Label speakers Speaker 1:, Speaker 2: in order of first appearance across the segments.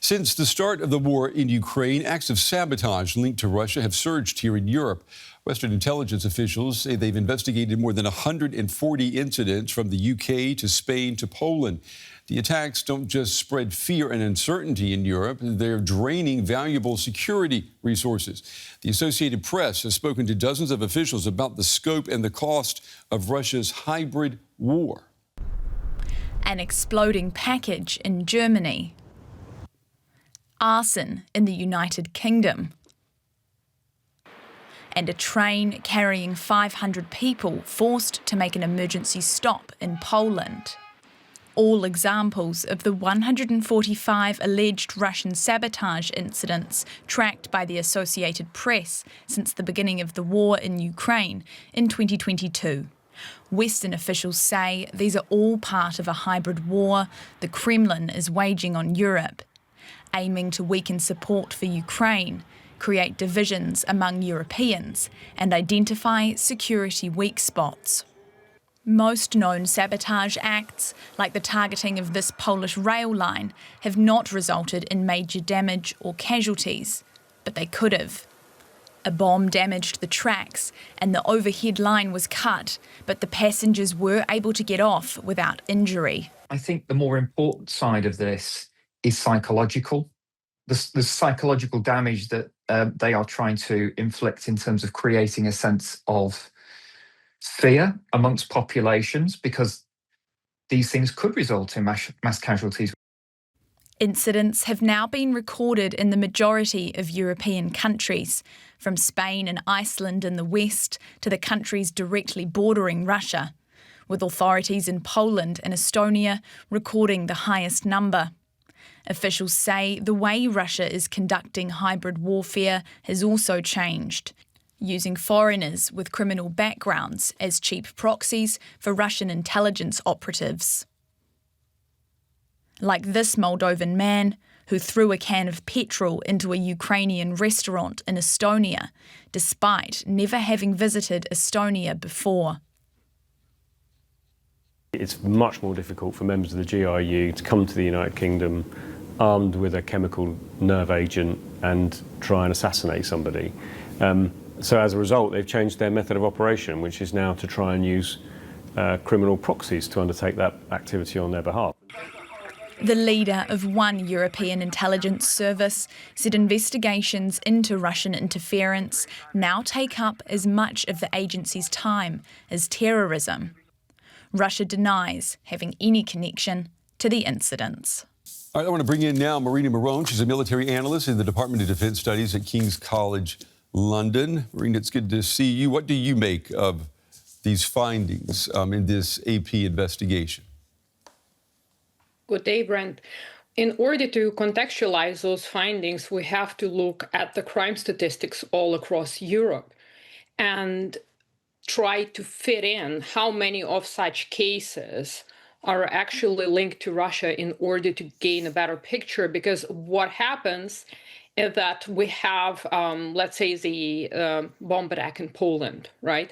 Speaker 1: Since the start of the war in Ukraine, acts of sabotage linked to Russia have surged here in Europe. Western intelligence officials say they've investigated more than 140 incidents from the UK to Spain to Poland. The attacks don't just spread fear and uncertainty in Europe, they're draining valuable security resources. The Associated Press has spoken to dozens of officials about the scope and the cost of Russia's hybrid war.
Speaker 2: An exploding package in Germany. Arson in the United Kingdom. And a train carrying 500 people forced to make an emergency stop in Poland. All examples of the 145 alleged Russian sabotage incidents tracked by the Associated Press since the beginning of the war in Ukraine in 2022. Western officials say these are all part of a hybrid war the Kremlin is waging on Europe, aiming to weaken support for Ukraine, create divisions among Europeans, and identify security weak spots. Most known sabotage acts, like the targeting of this Polish rail line, have not resulted in major damage or casualties, but they could have. A bomb damaged the tracks and the overhead line was cut, but the passengers were able to get off without injury.
Speaker 3: I think the more important side of this is psychological. The psychological damage that they are trying to inflict in terms of creating a sense of fear amongst populations, because these things could result in mass casualties.
Speaker 2: Incidents have now been recorded in the majority of European countries, from Spain and Iceland in the west to the countries directly bordering Russia, with authorities in Poland and Estonia recording the highest number. Officials say the way Russia is conducting hybrid warfare has also changed, using foreigners with criminal backgrounds as cheap proxies for Russian intelligence operatives. Like this Moldovan man who threw a can of petrol into a Ukrainian restaurant in Estonia, despite never having visited Estonia before.
Speaker 4: It's much more difficult for members of the GRU to come to the United Kingdom armed with a chemical nerve agent and try and assassinate somebody. So as a result, they've changed their method of operation, which is now to try and use criminal proxies to undertake that activity on their behalf.
Speaker 2: The leader of one European intelligence service said investigations into Russian interference now take up as much of the agency's time as terrorism. Russia denies having any connection to the incidents.
Speaker 1: All right, I want to bring in now Marina Miron. She's a military analyst in the Department of Defense Studies at King's College London. Marina, it's good to see you. What do you make of these findings in this AP investigation?
Speaker 5: Good day, Brent. In order to contextualize those findings, we have to look at the crime statistics all across Europe and try to fit in how many of such cases are actually linked to Russia in order to gain a better picture. Because what happens is that we have, let's say, the bomb attack in Poland, right?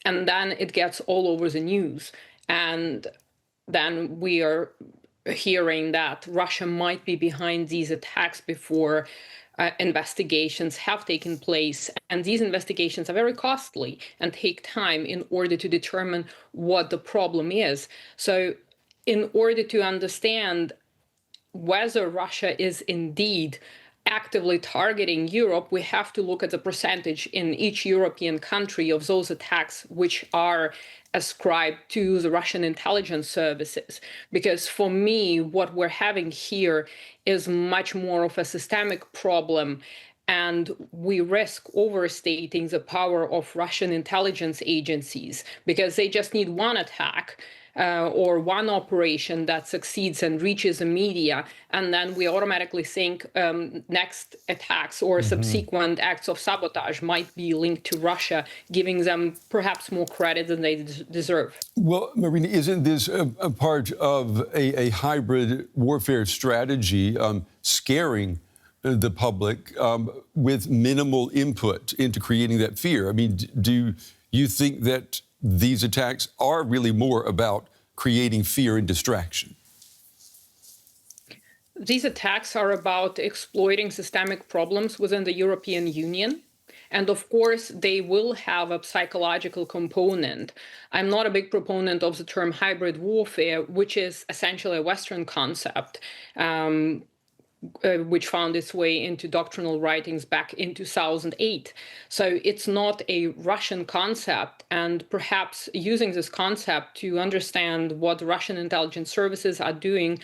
Speaker 5: And then it gets all over the news. And then we are hearing that Russia might be behind these attacks before investigations have taken place. And these investigations are very costly and take time in order to determine what the problem is. So in order to understand whether Russia is indeed actively targeting Europe, we have to look at the percentage in each European country of those attacks which are ascribed to the Russian intelligence services. Because for me, what we're having here is much more of a systemic problem, and we risk overstating the power of Russian intelligence agencies, because they just need one attack or one operation that succeeds and reaches the media, and then we automatically think next attacks or subsequent acts of sabotage might be linked to Russia, giving them perhaps more credit than they deserve.
Speaker 1: Well, Marina, isn't this a part of a hybrid warfare strategy, scaring the public with minimal input into creating that fear? I mean, do you think that these attacks are really more about creating fear and distraction?
Speaker 5: These attacks are about exploiting systemic problems within the European Union. And of course, they will have a psychological component. I'm not a big proponent of the term hybrid warfare, which is essentially a Western concept. Which found its way into doctrinal writings back in 2008. So it's not a Russian concept, and perhaps using this concept to understand what Russian intelligence services are doing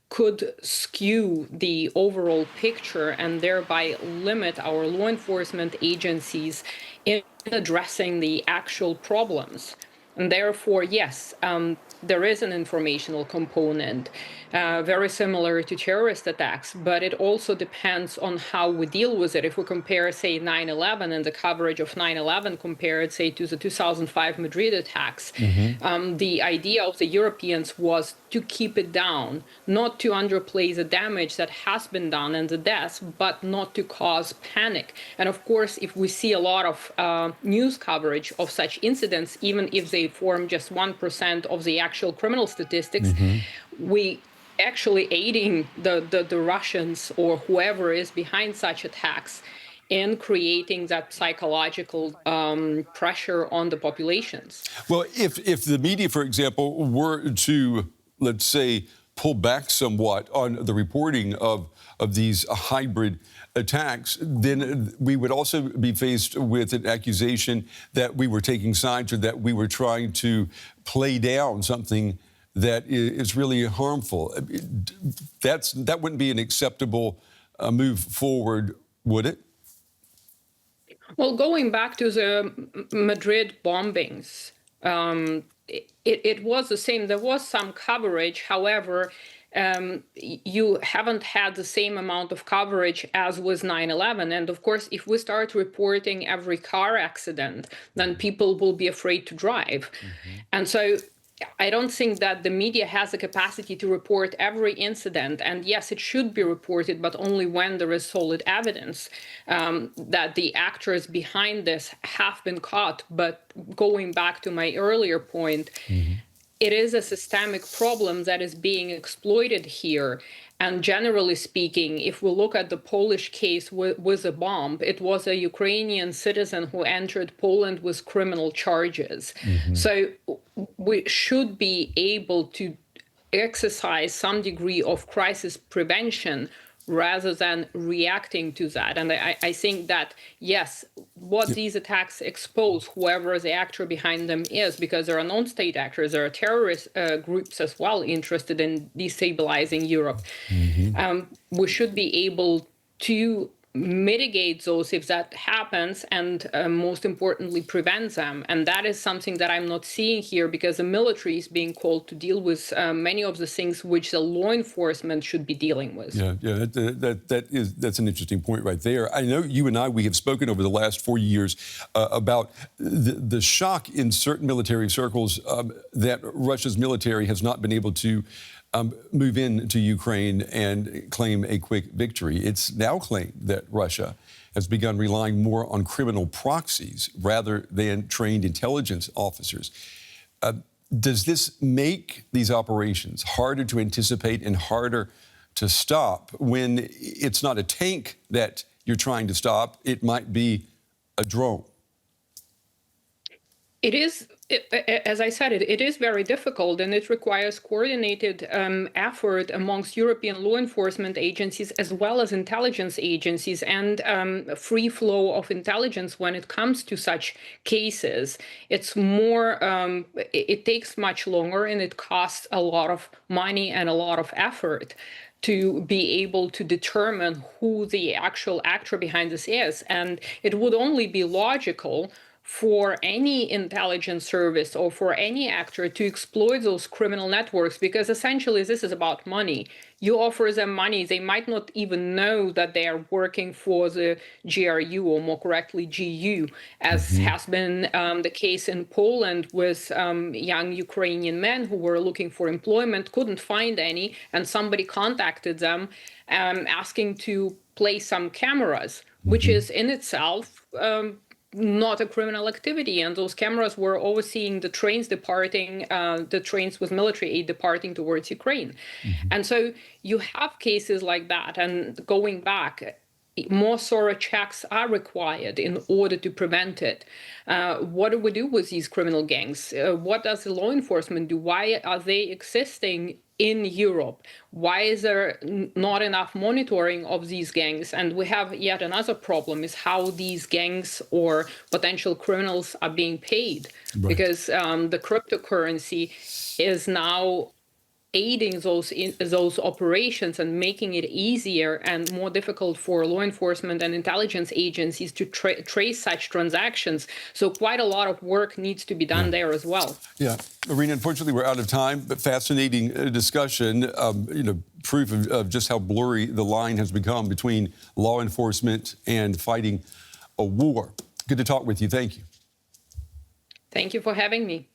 Speaker 5: could skew the overall picture and thereby limit our law enforcement agencies in addressing the actual problems. And therefore, yes, there is an informational component, very similar to terrorist attacks, but it also depends on how we deal with it. If we compare, say, 9/11 and the coverage of 9/11 compared, say, to the 2005 Madrid attacks, the idea of the Europeans was to keep it down, not to underplay the damage that has been done and the deaths, but not to cause panic. And of course, if we see a lot of news coverage of such incidents, even if they form just 1% of the actual criminal statistics, we actually aiding the Russians or whoever is behind such attacks in creating that psychological pressure on the populations.
Speaker 1: Well, if the media, for example, were to, let's say, pull back somewhat on the reporting of these hybrid attacks, then we would also be faced with an accusation that we were taking sides or that we were trying to play down something that is really harmful. That wouldn't be an acceptable move forward, would it?
Speaker 5: Well, going back to the Madrid bombings, it was the same. There was some coverage. However, you haven't had the same amount of coverage as with 9/11. And of course, if we start reporting every car accident, then people will be afraid to drive. And so I don't think that the media has the capacity to report every incident. And yes, it should be reported, but only when there is solid evidence that the actors behind this have been caught. But going back to my earlier point, it is a systemic problem that is being exploited here. And generally speaking, if we look at the Polish case with a bomb, it was a Ukrainian citizen who entered Poland with criminal charges. So we should be able to exercise some degree of crisis prevention rather than reacting to that. And I think that, yes, what these attacks expose, whoever the actor behind them is, because there are non-state actors, there are terrorist groups as well interested in destabilizing Europe. We should be able to mitigate those if that happens, and most importantly, prevent them. And that is something that I'm not seeing here, because the military is being called to deal with many of the things which the law enforcement should be dealing with.
Speaker 1: That's an interesting point right there. I know you and we have spoken over the last 4 years about the shock in certain military circles that Russia's military has not been able to move into Ukraine and claim a quick victory. It's now claimed that Russia has begun relying more on criminal proxies rather than trained intelligence officers. Does this make these operations harder to anticipate and harder to stop when it's not a tank that you're trying to stop? It might be a drone.
Speaker 5: It is, as I said, it is very difficult, and it requires coordinated effort amongst European law enforcement agencies as well as intelligence agencies, and free flow of intelligence when it comes to such cases. It's more, it takes much longer, and it costs a lot of money and a lot of effort to be able to determine who the actual actor behind this is. And it would only be logical for any intelligence service or for any actor to exploit those criminal networks, because essentially this is about money. You offer them money, they might not even know that they are working for the GRU, or more correctly, GU, as has been the case in Poland with young Ukrainian men who were looking for employment, couldn't find any, and somebody contacted them asking to play some cameras, which is in itself not a criminal activity. And those cameras were overseeing the trains departing, the trains with military aid departing towards Ukraine. And so you have cases like that. And going back, more thorough checks are required in order to prevent it. What do we do with these criminal gangs? What does the law enforcement do? Why are they existing in Europe? Why is there not enough monitoring of these gangs? And we have yet another problem, is how these gangs or potential criminals are being paid.
Speaker 1: Right.
Speaker 5: Because the cryptocurrency is now aiding those operations and making it easier and more difficult for law enforcement and intelligence agencies to trace such transactions. So quite a lot of work needs to be done there as well.
Speaker 1: Yeah, Marina, unfortunately, we're out of time, but fascinating discussion, proof of just how blurry the line has become between law enforcement and fighting a war. Good to talk with you. Thank you.
Speaker 5: Thank you for having me.